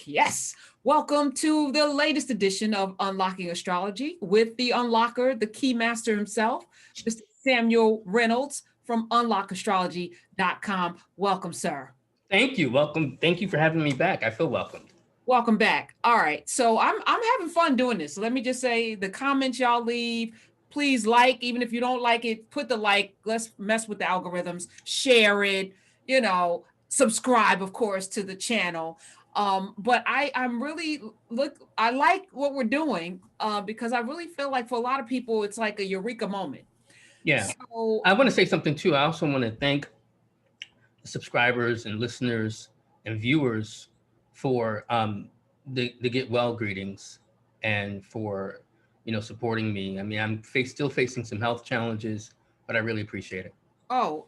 Yes. Welcome to the latest edition of Unlocking Astrology with the unlocker, the key master himself, Mr. Samuel Reynolds from unlockastrology.com. Welcome, sir. Thank you. Welcome. Thank you for having me back. I feel welcomed. Welcome back. All right. So I'm having fun doing this. So let me just say the comments y'all leave, please like, even if you don't like it, put the like. Let's mess with the algorithms, share it, subscribe, of course, to the channel. But I'm really I like what we're doing because I really feel like for a lot of people it's like a eureka moment. Yeah. So I want to say something too. I also want to thank subscribers and listeners and viewers for the get well greetings and for supporting me. I mean, still facing some health challenges, but I really appreciate it. Oh,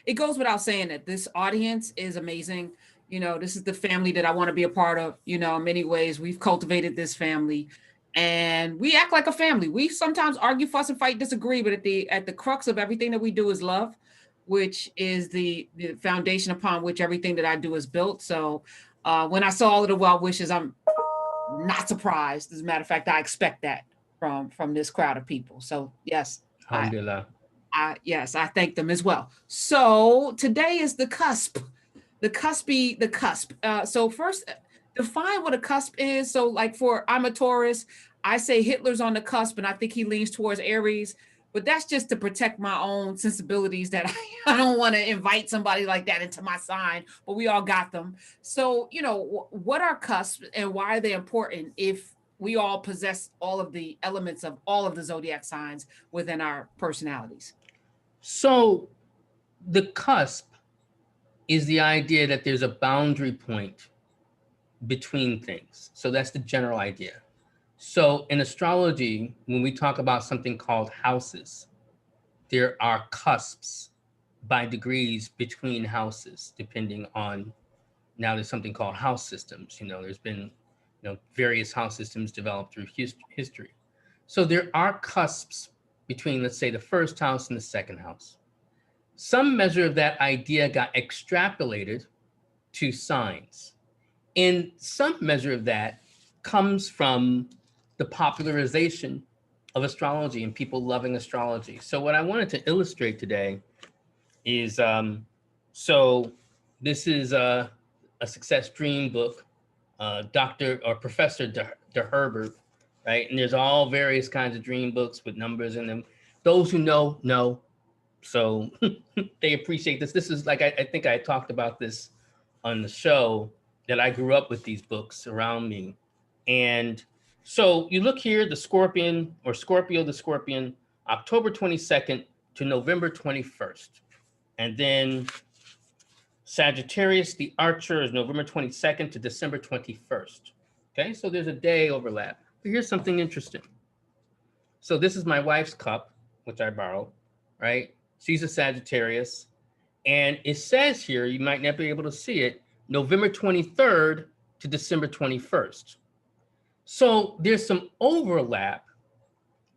it goes without saying that this audience is amazing. This is the family that I want to be a part of. In many ways, we've cultivated this family and we act like a family. We sometimes argue, fuss, and fight, disagree, but at the crux of everything that we do is love, which is the foundation upon which everything that I do is built. So when I saw all of the well wishes, I'm not surprised. As a matter of fact, I expect that from this crowd of people. So yes, Alhamdulillah. yes, I thank them as well. So today is the cusp, the cusp. So first, define what a cusp is. So like I'm a Taurus, I say Hitler's on the cusp, and I think he leans towards Aries. But that's just to protect my own sensibilities that I don't want to invite somebody like that into my sign, but we all got them. So, what are cusps and why are they important if we all possess all of the elements of all of the zodiac signs within our personalities? So the cusp is the idea that there's a boundary point between things. So that's the general idea. So in astrology, when we talk about something called houses, there are cusps by degrees between houses, depending on, now there's something called house systems. There's been various house systems developed through history. So there are cusps between, let's say, the first house and the second house. Some measure of that idea got extrapolated to signs. And some measure of that comes from the popularization of astrology and people loving astrology. So what I wanted to illustrate today is, so this is a success dream book, Dr. or Professor de Herbert, right? And there's all various kinds of dream books with numbers in them. Those who know. So they appreciate this. This is like, I think I talked about this on the show, that I grew up with these books around me. And so you look here, the Scorpion or Scorpio, the Scorpion, October 22nd to November 21st. And then Sagittarius, the Archer, is November 22nd to December 21st. Okay, so there's a day overlap. But here's something interesting. So this is my wife's cup, which I borrowed, right? She's a Sagittarius. And it says here, you might not be able to see it, November 23rd to December 21st. So there's some overlap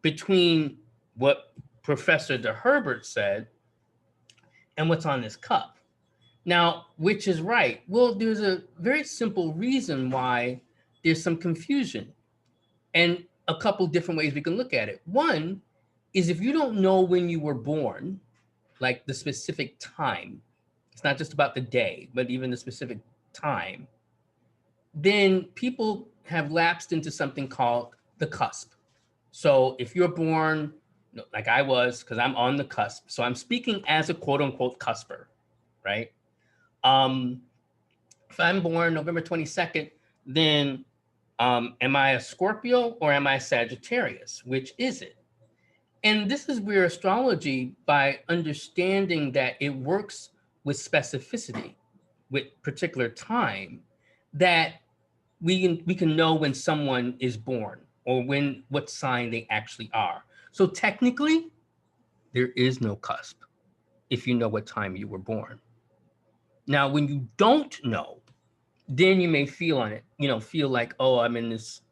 between what Professor de Herbert said and what's on this cup. Now, which is right? Well, there's a very simple reason why there's some confusion, and a couple different ways we can look at it. One is, if you don't know when you were born, like the specific time, it's not just about the day, but even the specific time, then people have lapsed into something called the cusp. So if you're born, like I was, because I'm on the cusp, so I'm speaking as a quote unquote cusper, right? If I'm born November 22nd, then am I a Scorpio or am I a Sagittarius? Which is it? And this is where astrology, by understanding that it works with specificity, with particular time, that we can know when someone is born or what sign they actually are. So technically, there is no cusp if you know what time you were born. Now, when you don't know, then you may feel like, oh, I'm in this,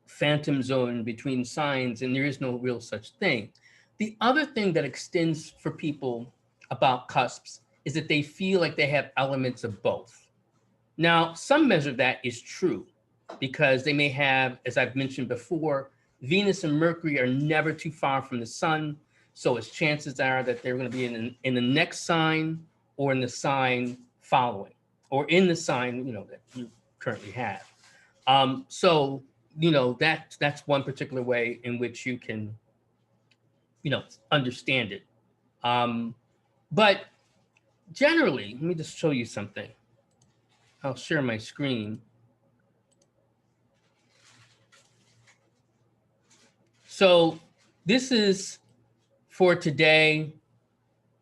phantom zone between signs, and there is no real such thing. The other thing that extends for people about cusps is that they feel like they have elements of both. Now, some measure of that is true because they may have, as I've mentioned before, Venus and Mercury are never too far from the sun. So its chances are that they're going to be in the next sign or in the sign following or in the sign, that you currently have. So, that's one particular way in which you can, understand it. But generally, let me just show you something. I'll share my screen. So this is for today.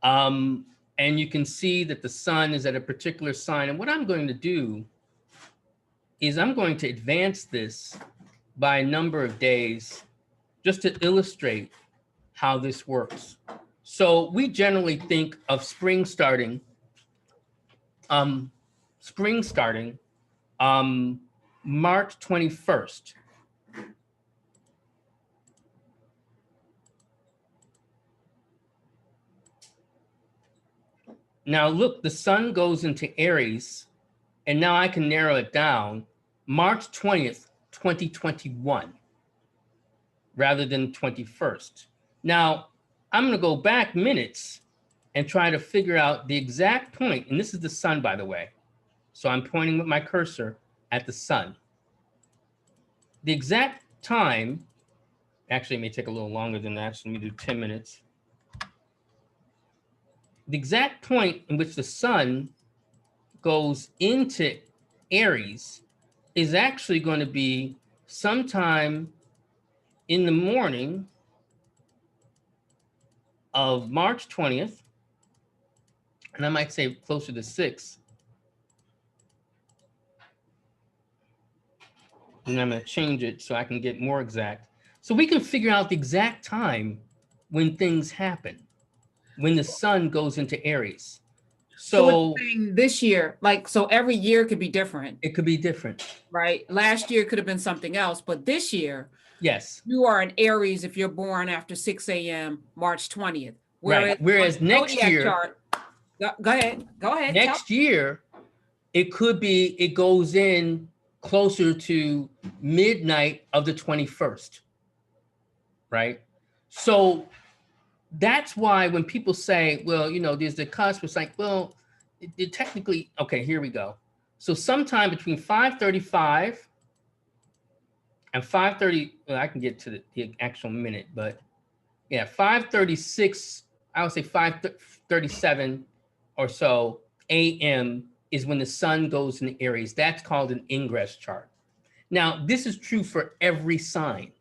And you can see that the sun is at a particular sign. And what I'm going to do is I'm going to advance this by a number of days just to illustrate how this works. So we generally think of spring starting March 21st. Now look, the sun goes into Aries, and now I can narrow it down, March 20th, 2021, rather than 21st. Now, I'm gonna go back minutes and try to figure out the exact point, and this is the sun, by the way. So I'm pointing with my cursor at the sun. The exact time, actually it may take a little longer than that, so let me do 10 minutes. The exact point in which the sun goes into Aries is actually going to be sometime in the morning of March 20th, and I might say closer to 6th. And I'm going to change it so I can get more exact. So we can figure out the exact time when things happen, when the sun goes into Aries. So this year, so every year could be different. It could be different. Right? Last year could have been something else, but this year, yes, you are an Aries if you're born after 6 a.m. March 20th. Whereas next year, chart, go ahead. Next year, it goes in closer to midnight of the 21st, right? So that's why when people say, well, there's the cusp, it's like, well, it technically, okay, here we go. So sometime between 5:35 and 5:30, well, I can get to the actual minute, but yeah, 5:36, I would say 5:37 or so a.m. is when the sun goes into Aries. That's called an ingress chart. Now, this is true for every sign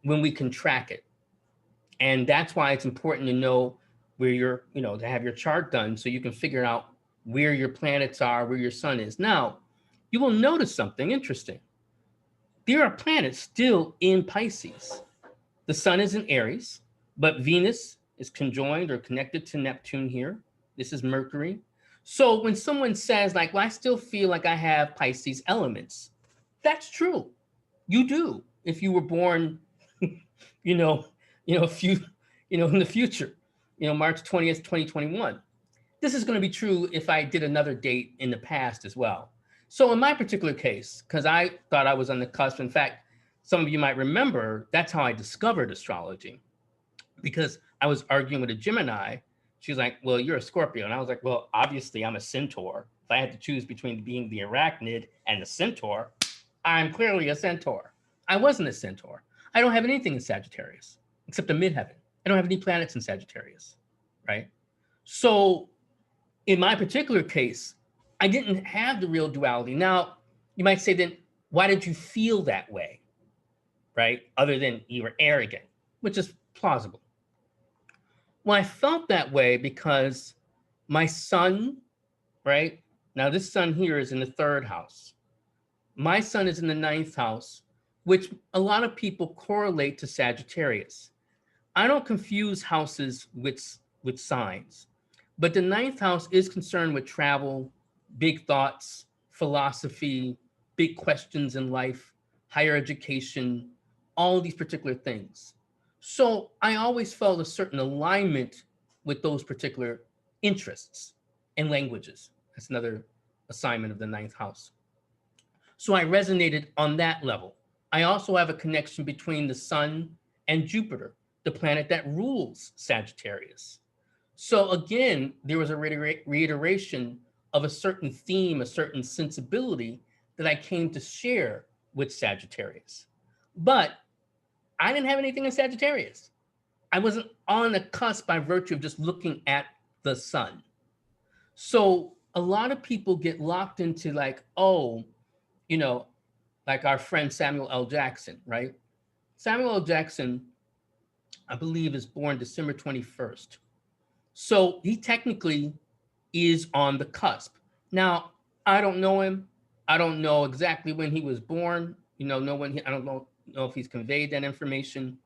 when we can track it. And that's why it's important to know where you're, to have your chart done so you can figure out where your planets are, where your sun is. Now, you will notice something interesting. There are planets still in Pisces. The sun is in Aries, but Venus is conjoined or connected to Neptune here. This is Mercury. So when someone says like, well, I still feel like I have Pisces elements, that's true. You do. If you were born, a few, in the future, March 20th, 2021. This is going to be true if I did another date in the past as well. So in my particular case, because I thought I was on the cusp, in fact, some of you might remember, that's how I discovered astrology, because I was arguing with a Gemini. She's like, well, you're a Scorpio. And I was like, well, obviously I'm a centaur. If I had to choose between being the arachnid and the centaur, I'm clearly a centaur. I wasn't a centaur. I don't have anything in Sagittarius except the midheaven. I don't have any planets in Sagittarius, right? So in my particular case, I didn't have the real duality. Now, you might say then, why did you feel that way, right? Other than you were arrogant, which is plausible. Well, I felt that way because my sun, right? Now this sun here is in the 3rd house. My sun is in the 9th house, which a lot of people correlate to Sagittarius. I don't confuse houses with signs, but the 9th house is concerned with travel, big thoughts, philosophy, big questions in life, higher education, all these particular things. So I always felt a certain alignment with those particular interests and languages. That's another assignment of the ninth house. So I resonated on that level. I also have a connection between the sun and Jupiter, the planet that rules Sagittarius. So again, there was a reiteration of a certain theme, a certain sensibility that I came to share with Sagittarius. But I didn't have anything in Sagittarius. I wasn't on the cusp by virtue of just looking at the sun. So a lot of people get locked into like, oh, you know, like our friend Samuel L. Jackson, right? Samuel L. Jackson, I believe, is born December 21st. So he technically is on the cusp. Now, I don't know him. I don't know exactly when he was born. I don't know if he's conveyed that information,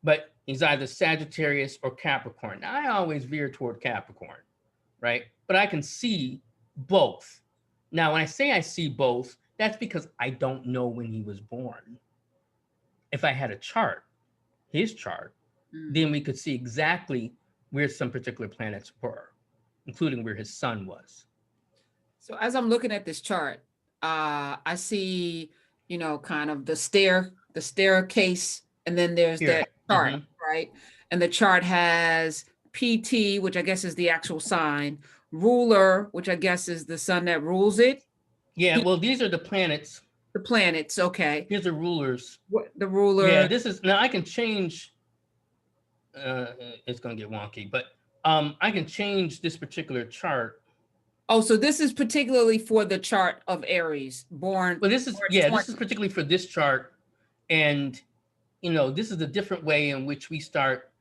but he's either Sagittarius or Capricorn. Now, I always veer toward Capricorn, right? But I can see both. Now, when I say I see both, that's because I don't know when he was born. If I had a chart, his chart, then we could see exactly where some particular planets were, including where his sun was. So as I'm looking at this chart, I see, kind of the staircase, and then there's that chart, right? And the chart has PT, which I guess is the actual sign, ruler, which I guess is the sun that rules it. Yeah, well, these are the planets. The planets, okay. Here's the rulers. What the ruler? Yeah, this is, now I can change, it's going to get wonky, but I can change this particular chart. Oh, so this is particularly for the chart of Aries, born. Well, this is, yeah, this is particularly for this chart. And, this is a different way in which we start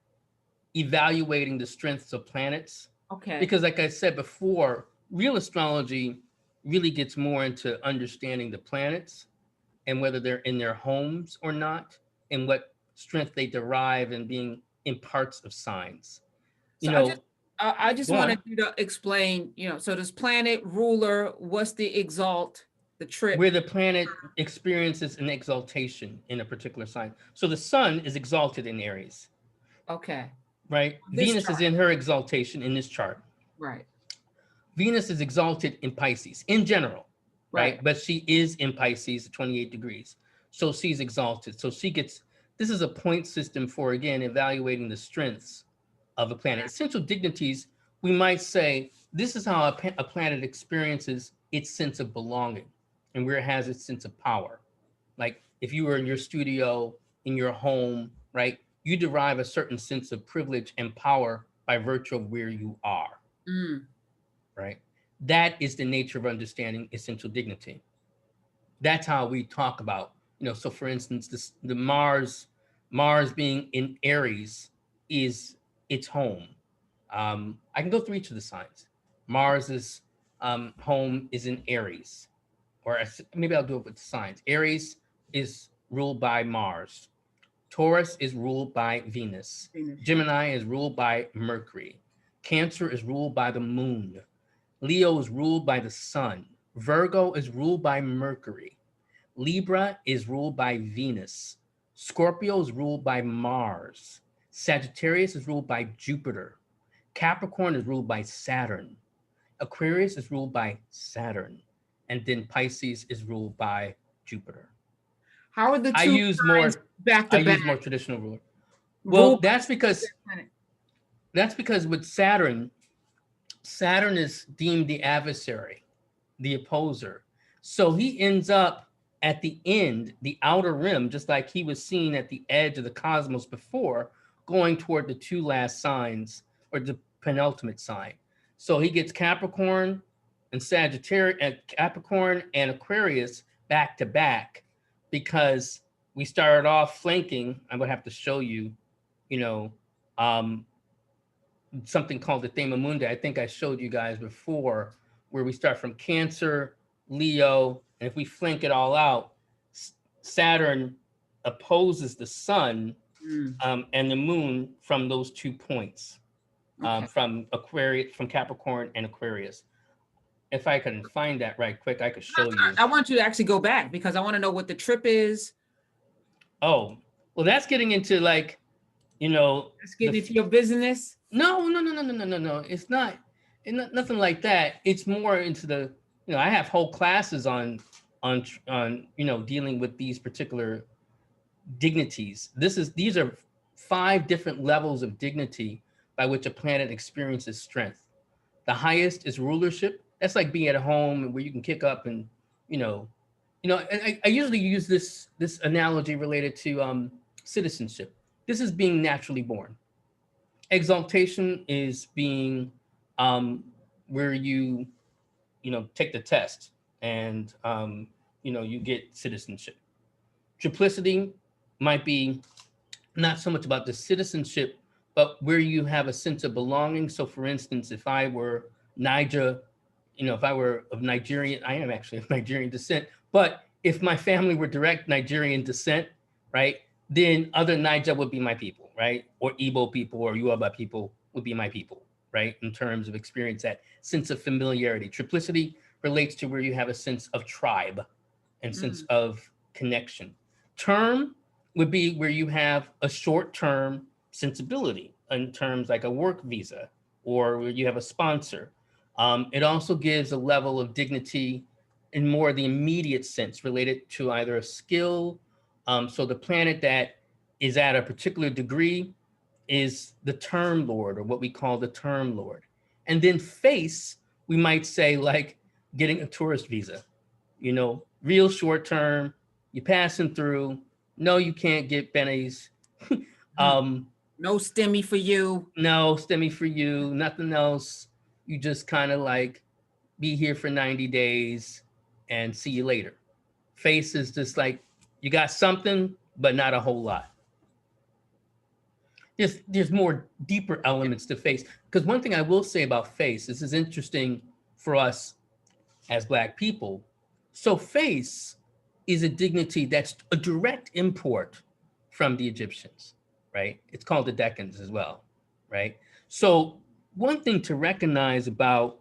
evaluating the strengths of planets. Okay. Because like I said before, real astrology really gets more into understanding the planets and whether they're in their homes or not, and what strength they derive in being in parts of signs. I just wanted you to explain, so this planet, ruler, what's the exalt, the trip? Where the planet experiences an exaltation in a particular sign. So the sun is exalted in Aries. Okay. Right? Venus is in her exaltation in this chart. Right. Venus is exalted in Pisces in general, right? But she is in Pisces at 28 degrees. So she's exalted. So she gets, this is a point system for, again, evaluating the strengths of a planet. Essential dignities, we might say, this is how a planet experiences its sense of belonging and where it has its sense of power. Like if you were in your studio, in your home, right? You derive a certain sense of privilege and power by virtue of where you are. Right? That is the nature of understanding essential dignity. That's how we talk about, so for instance, the Mars being in Aries is its home. I can go through each of the signs. Mars's home is in Aries, or maybe I'll do it with the signs. Aries is ruled by Mars. Taurus is ruled by Venus. Gemini is ruled by Mercury. Cancer is ruled by the moon. Leo is ruled by the sun. Virgo is ruled by Mercury. Libra is ruled by Venus. Scorpio is ruled by Mars. Sagittarius is ruled by Jupiter. Capricorn is ruled by Saturn. Aquarius is ruled by Saturn. And then Pisces is ruled by Jupiter. How are the two? I use more traditional ruler. Well, that's because with Saturn is deemed the adversary, the opposer. So he ends up at the end, the outer rim, just like he was seen at the edge of the cosmos before, going toward the two last signs or the penultimate sign. So he gets Capricorn and Sagittarius, Capricorn and Aquarius back to back, because we started off flanking. I would have to show you, something called the Thema Mundi. I think I showed you guys before, where we start from Cancer, Leo, and if we flank it all out, Saturn opposes the sun and the moon from those 2 points, from Capricorn and Aquarius. If I can find that right quick, I could show you. I want you to actually go back because I want to know what the trip is. Oh, well, that's getting into like, It's getting into your business. No. It's not nothing like that. It's more into I have whole classes on dealing with these particular dignities. These are 5 different levels of dignity by which a planet experiences strength. The highest is rulership. That's like being at home where you can kick up and, and I usually use this analogy related to citizenship. This is being naturally born. Exaltation is being where you take the test and you get citizenship. Triplicity might be not so much about the citizenship, but where you have a sense of belonging. So for instance, if I were Niger, if I were of Nigerian, I am actually of Nigerian descent, but if my family were direct Nigerian descent, right, then other Niger would be my people, right? Or Igbo people or Yoruba people would be my people, right? In terms of experience, that sense of familiarity. Triplicity relates to where you have a sense of tribe and sense of connection. Term would be where you have a short-term sensibility in terms like a work visa or where you have a sponsor. It also gives a level of dignity in more the immediate sense related to either a skill. So the planet that is at a particular degree is the term lord, or what we call the term lord. And then face, we might say like getting a tourist visa, real short term, you're passing through. No, you can't get bennies. No STEMI for you. No STEMI for you, nothing else. You just kind of like be here for 90 days and see you later. Face is just like you got something, but not a whole lot. There's more deeper elements to face. Because one thing I will say about face, this is interesting for us as Black people. So face is a dignity that's a direct import from the Egyptians, right? It's called the Decans as well, right? So one thing to recognize about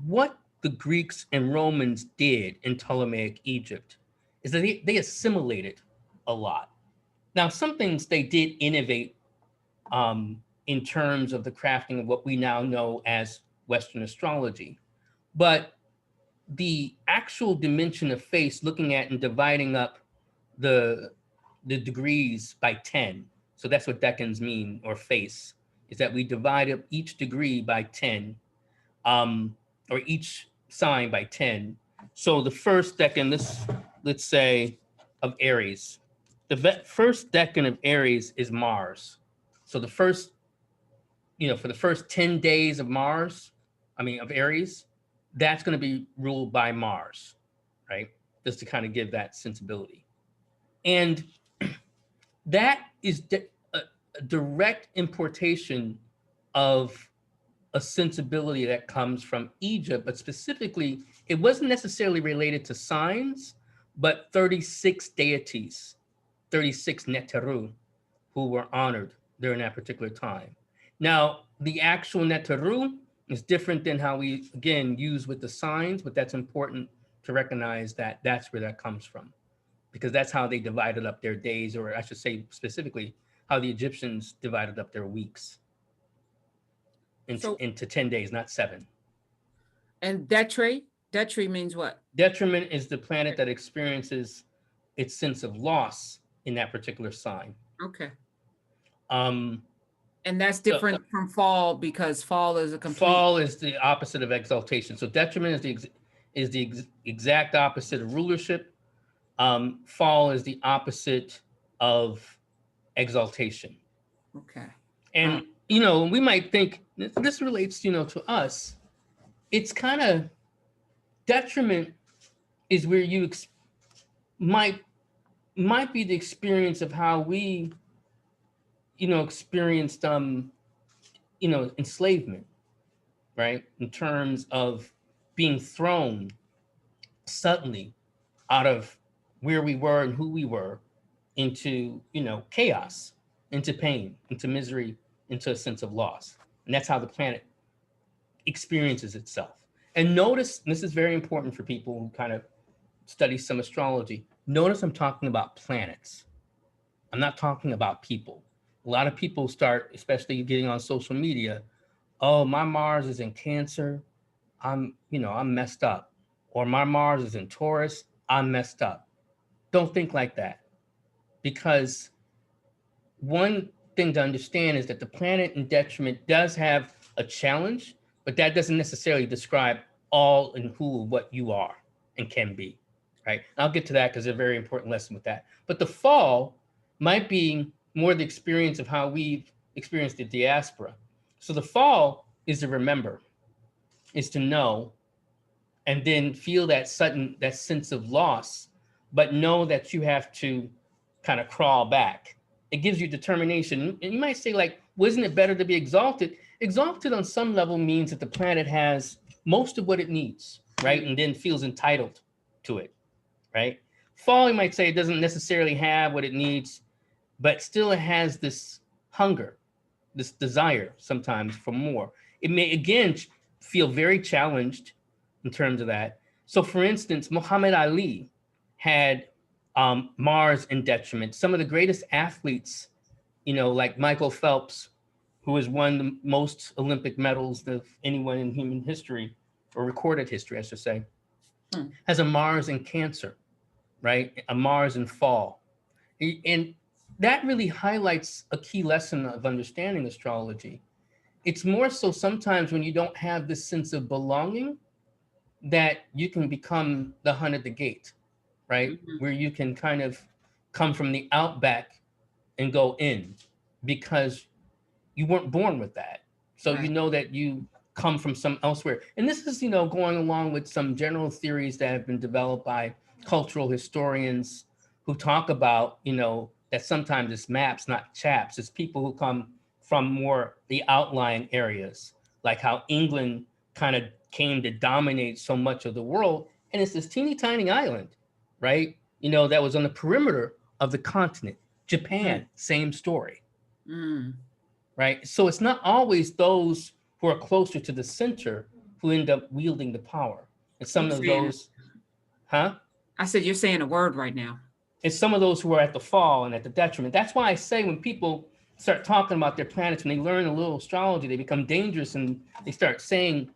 what the Greeks and Romans did in Ptolemaic Egypt is that they assimilated a lot. Now, some things they did innovate in terms of the crafting of what we now know as Western astrology. But the actual dimension of face, looking at and dividing up the degrees by 10. So that's what decans mean, or face, is that we divide up each degree by 10, or each sign by 10. So the first decan, let's say of Aries, the first decan of Aries is Mars. So the first, for the first 10 days of of Aries, that's going to be ruled by Mars, right? Just to kind of give that sensibility. And that is a direct importation of a sensibility that comes from Egypt, but specifically, it wasn't necessarily related to signs, but 36 deities, 36 Neteru, who were honored during that particular time. Now, the actual Neteru is different than how we, again, use with the signs, but that's important to recognize that that's where that comes from, because that's how they divided up their days, or I should say specifically, how the Egyptians divided up their weeks into 10 days, not 7. And Detri means what? Detriment is the planet that experiences its sense of loss in that particular sign. Okay. And that's different from fall, because fall is fall is the opposite of exaltation. So detriment is the exact opposite of rulership. Fall is the opposite of exaltation. Okay. And we might think this relates, to us. It's kind of detriment is where you might be the experience of how we, experienced enslavement, right? In terms of being thrown suddenly out of where we were and who we were into, chaos, into pain, into misery, into a sense of loss. And that's how the planet experiences itself. And notice, and this is very important for people who kind of study some astrology, notice I'm talking about planets. I'm not talking about people. A lot of people start, especially getting on social media, oh, my Mars is in Cancer. I'm messed up. or my Mars is in Taurus, I'm messed up. Don't think like that. Because one thing to understand is that the planet in detriment does have a challenge, but that doesn't necessarily describe all and who, what you are and can be, right? And I'll get to that because there's a very important lesson with that. But the fall might be more the experience of how we've experienced the diaspora. So the fall is to remember, is to know, and then feel that sense of loss, but know that you have to kind of crawl back. It gives you determination. And you might say, like, wasn't it better to be exalted? Exalted on some level means that the planet has most of what it needs, right? And then feels entitled to it, right? Fall, you might say, it doesn't necessarily have what it needs, but still it has this hunger, this desire sometimes for more. It may, again, feel very challenged in terms of that. So for instance, Muhammad Ali had Mars in detriment. Some of the greatest athletes, like Michael Phelps, who has won the most Olympic medals of anyone in human history, or recorded history, I should say, has a Mars in Cancer, right? A Mars in fall. And that really highlights a key lesson of understanding astrology. It's more so sometimes when you don't have this sense of belonging, that you can become the hun at the gate, right? Where you can kind of come from the outback and go in because you weren't born with that. So you know that you come from some elsewhere. And this is, going along with some general theories that have been developed by cultural historians who talk about, that sometimes it's maps, not chaps. It's people who come from more the outlying areas, like how England kind of came to dominate so much of the world. And it's this teeny tiny island, right? That was on the perimeter of the continent. Japan, same story. Right? So it's not always those who are closer to the center who end up wielding the power. And some of those, I said, you're saying a word right now. It's some of those who are at the fall and at the detriment. That's why I say when people start talking about their planets, when they learn a little astrology, they become dangerous and they start saying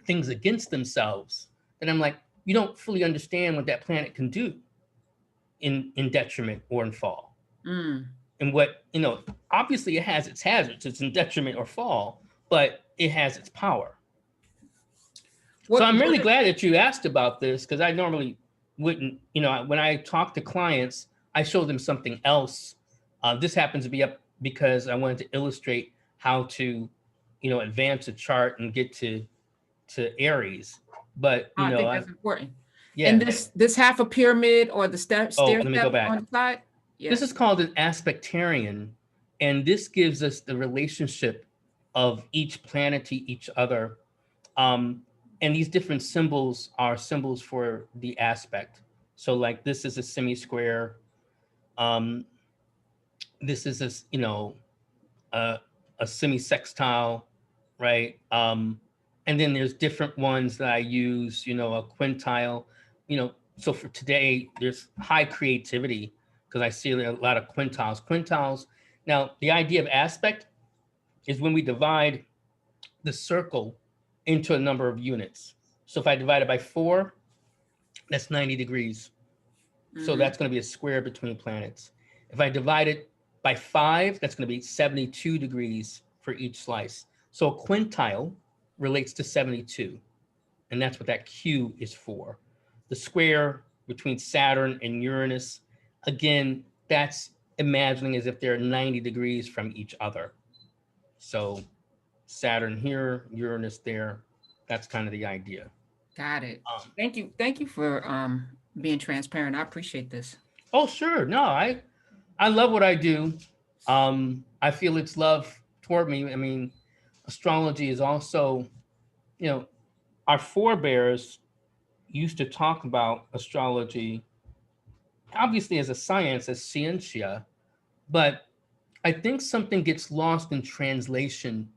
things against themselves. And I'm like, you don't fully understand what that planet can do in detriment or in fall. And what, obviously it has its hazards. It's in detriment or fall, but it has its power. So I'm really glad that you asked about this, because I normally wouldn't, when I talk to clients, I show them something else. This happens to be up because I wanted to illustrate how to, advance a chart and get to Aries. But, I think that's important. Yeah. And this half a pyramid or the stair let me go back. on the side? This is called an Aspectarian, and this gives us the relationship of each planet to each other. And these different symbols are symbols for the aspect. So like this is a semi-square. This is a semi-sextile, right? And then there's different ones that I use, a quintile, so for today, there's high creativity because I see a lot of quintiles. Quintiles, now the idea of aspect is when we divide the circle into a number of units. So if I divide it by 4, that's 90 degrees. So that's going to be a square between planets. If I divide it by 5, that's going to be 72 degrees for each slice. So a quintile relates to 72. And that's what that Q is for. The square between Saturn and Uranus, again, that's imagining as if they're 90 degrees from each other. So Saturn here, Uranus there. That's kind of the idea. Got it. Thank you. Thank you for being transparent. I appreciate this. Oh, sure. No, I love what I do. I feel it's love toward me. I mean, astrology is also, our forebears used to talk about astrology, obviously as a science, as scientia, but I think something gets lost in translation.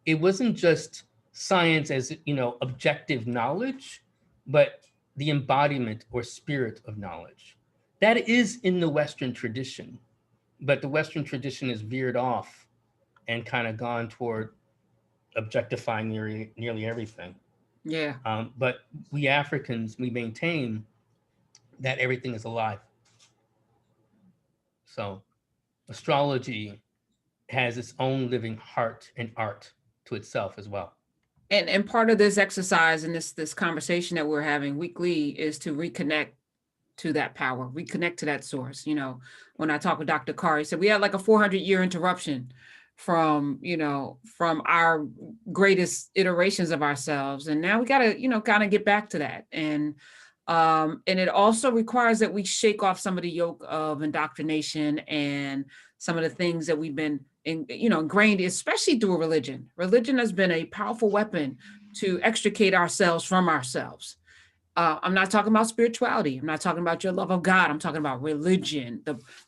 It wasn't just science as, objective knowledge, but the embodiment or spirit of knowledge. That is in the Western tradition, but the Western tradition has veered off and kind of gone toward objectifying nearly everything. Yeah. But we Africans, we maintain that everything is alive. So astrology has its own living heart and art to itself as well. And part of this exercise and this conversation that we're having weekly is to reconnect to that power, reconnect to that source. You know, when I talked with Dr. Carr, he said we had like a 400-year interruption from, you know, from our greatest iterations of ourselves. And now we got to, you know, kind of get back to that. And it also requires that we shake off some of the yoke of indoctrination and some of the things that we've been ingrained, especially through religion. Religion has been a powerful weapon to extricate ourselves from ourselves. I'm not talking about spirituality. I'm not talking about your love of God. I'm talking about religion,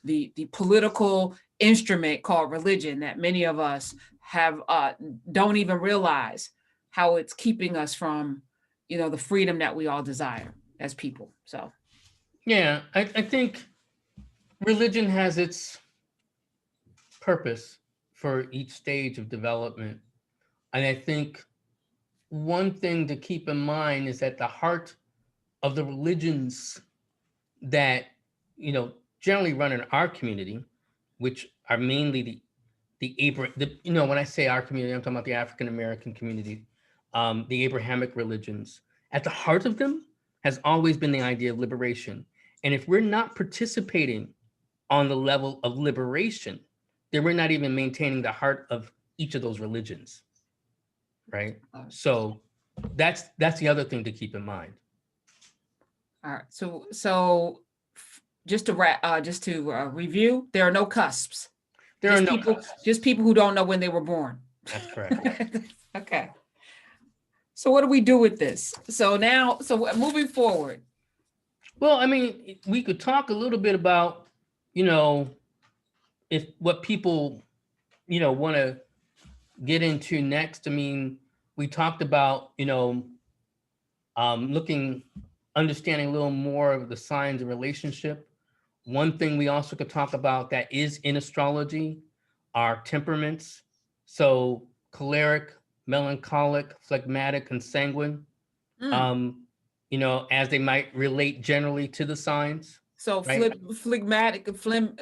the political instrument called religion that many of us have don't even realize how it's keeping us from, you know, the freedom that we all desire as people. So Yeah, I think religion has its purpose for each stage of development. And I think one thing to keep in mind is that the heart of the religions that, generally run in our community, which are mainly when I say our community, I'm talking about the African American community, the Abrahamic religions. At the heart of them has always been the idea of liberation. And if we're not participating on the level of liberation, then we're not even maintaining the heart of each of those religions, right? So that's the other thing to keep in mind. all right. So just to review, there are no cusps. There are no cusps. Just people who don't know when they were born. That's correct. Okay. So what do we do with this? So moving forward. Well, I mean, we could talk a little bit about, if what people, want to get into next. I mean, we talked about, understanding a little more of the signs and relationship. One thing we also could talk about that is in astrology are temperaments. So choleric, melancholic, phlegmatic, and sanguine. As they might relate generally to the signs. So right? Phlegmatic,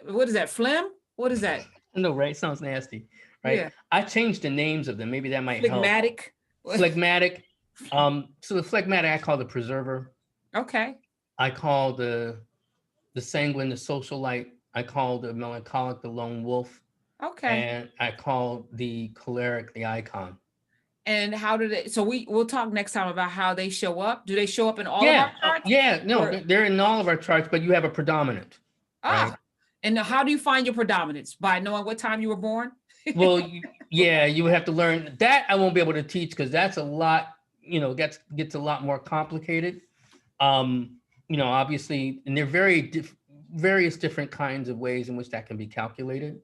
what is that? Phlegm? What is that? No, right? Sounds nasty, right? Yeah. I changed the names of them. Maybe that might phlegmatic. Help. Phlegmatic. So the phlegmatic I call the preserver. Okay. I call the sanguine the socialite. I call the melancholic the lone wolf. Okay. And I call the choleric the icon. And how do they? So we'll talk next time about how they show up. Do they show up in all of our charts? They're in all of our charts, but you have a predominant. Right? And how do you find your predominance? By knowing what time you were born? Well, you would have to learn that. I won't be able to teach because that's a lot. Gets a lot more complicated. Obviously, and there are various different kinds of ways in which that can be calculated.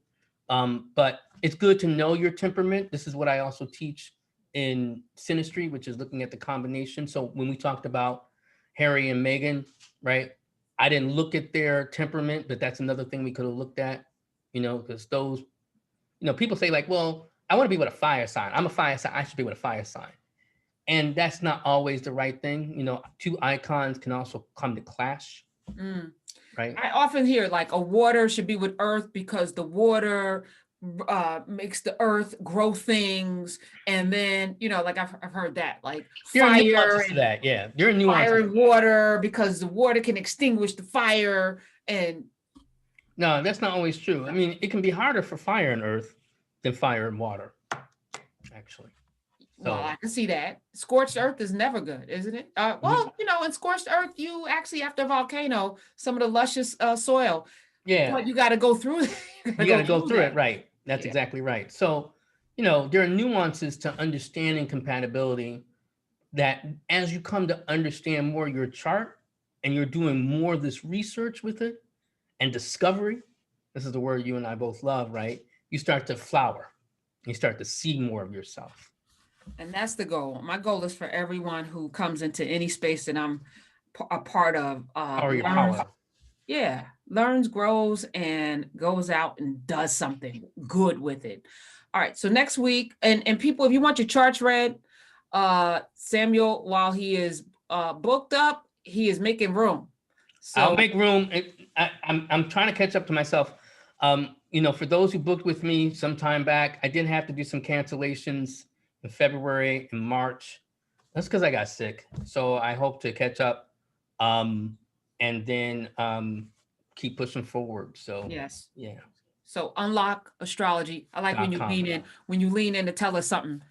But it's good to know your temperament. This is what I also teach in synastry, which is looking at the combination. So when we talked about Harry and Meghan, right? I didn't look at their temperament, but that's another thing we could have looked at, because those, people say like, well, I want to be with a fire sign. I'm a fire sign. I should be with a fire sign. And that's not always the right thing. Two icons can also come to clash. Right. I often hear like a water should be with earth because the water makes the earth grow things, and then like I've heard that like fire and that there are nuances fire and water because the water can extinguish the fire. And no, that's not always true. I mean, it can be harder for fire and earth than fire and water, actually. So, well, I can see that. Scorched earth is never good, isn't it? In scorched earth, you actually, after a volcano, some of the luscious soil. Yeah. But you got to go through it. You got to go through it, right. That's exactly right. So, there are nuances to understanding compatibility that as you come to understand more your chart and you're doing more of this research with it and discovery, this is the word you and I both love, right? You start to flower. You start to see more of yourself. And that's the goal. My goal is for everyone who comes into any space that I'm a part of. Learns, grows, and goes out and does something good with it. All right. So next week, and people, if you want your charts read, Samuel, while he is booked up, he is making room. So I'll make room. I'm trying to catch up to myself. For those who booked with me some time back, I did have to do some cancellations in February and March. That's because I got sick. So I hope to catch up, and then keep pushing forward. So yes. yeah. So unlock astrology. I like when you .com. lean in to tell us something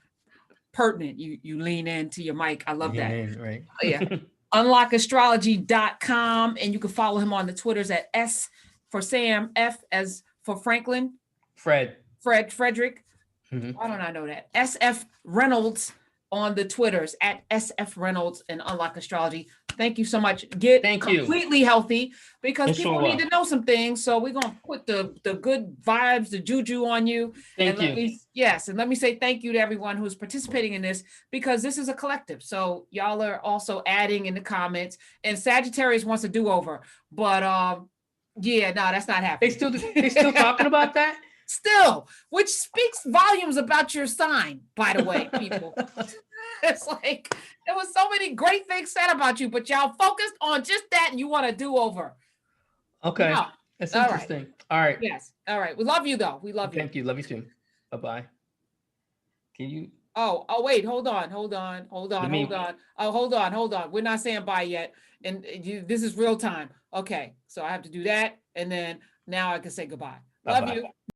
pertinent. You lean into your mic. I love that. Right. Oh, yeah. Unlockastrology.com. And you can follow him on the Twitters at S for Sam, F as for Franklin, Frederick. Mm-hmm. Why don't I know that? SF Reynolds on the Twitters at SF Reynolds and Unlock Astrology. Thank you so much. Thank you. Completely healthy, because people need to know some things. So we're gonna put the good vibes, the juju on you. Thank you. And let me say thank you to everyone who's participating in this, because this is a collective. So y'all are also adding in the comments. And Sagittarius wants a do-over, but yeah, no, that's not happening. They still talking about that? Still, which speaks volumes about your sign, by the way, people. It's like there was so many great things said about you, but y'all focused on just that, and you want to do over. Okay, no. That's interesting. All right. Yes. All right. We love you, though. We love you. Thank you. Love you too. Bye-bye. Can you? Oh, wait. Hold on. Oh, hold on. We're not saying bye yet. And this is real time. Okay. So I have to do that. And then now I can say goodbye. Love you.